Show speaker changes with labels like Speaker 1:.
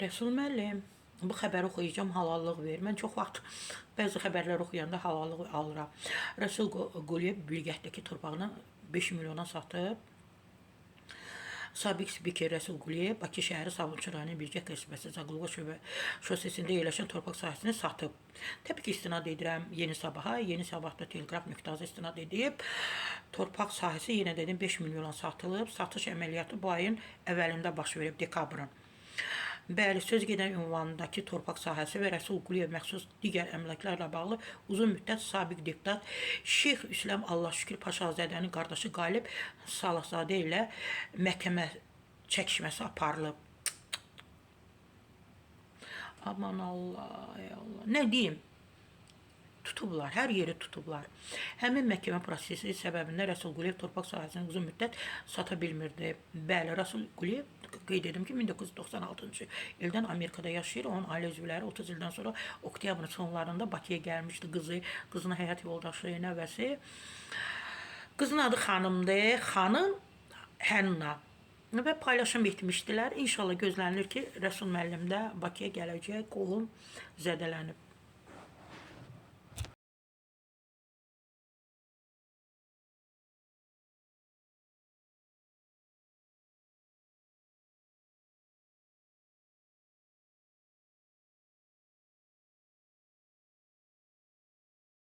Speaker 1: Rəsul müəllim, bu xəbəri oxuyacağam, halallıq ver. Mən çox vaxt bəzi xəbərlər oxuyanda halallıq alıram. Rəsul Quliyev Bilgəhdəki torpağını 5 milyona satıb. Sabiq spiker Rəsul Quliyev Bakı şəhəri Sabunçu rayonu Bilgəh qəsəbəsi Zaqulqa şosesində yerləşən torpaq sahəsini satıb. Təbii ki, istinad edirəm Yeni Sabaha. Yeni Sabahda Telegraf.az istinad edib. Torpaq sahəsi yenə dedim 5 milyona satılıb. Satış əməliyyatı bu ayın əvvəlində baş verib, dekabrın. Bəli, söz gedən ünvanındakı torpaq sahəsi və Rəsul Quliyev məxsus digər əmlaklarla bağlı uzun müddət sabiq deputat Şeyx İslam Allahşükür Paşazadənin qardaşı Qalib Salahzadə ilə məhkəmə çəkişməsi aparılıb. Aman Allah, ey Allah. Nə deyim? Tutublar, hər yeri tutublar. Həmin məhkəmə prosesi səbəbində Rəsul Quliyev torpaq sahəsini uzun müddət sata bilmirdi. Bəli, Rəsul Quliyev qeyd edim ki, 1996-cı ildən Amerikada yaşayır. Onun ailə üzvləri 30 ildən sonra oktyabrın sonlarında Bakıya gəlmişdi. Qızının həyat yoldaşı, nəvəsi. Qızın adı xanımdır, xanım Hənna. Və paylaşım etmişdilər. İnşallah gözlənilir ki, Rəsul müəllim də Bakıya gələcək, qolum zədələnib.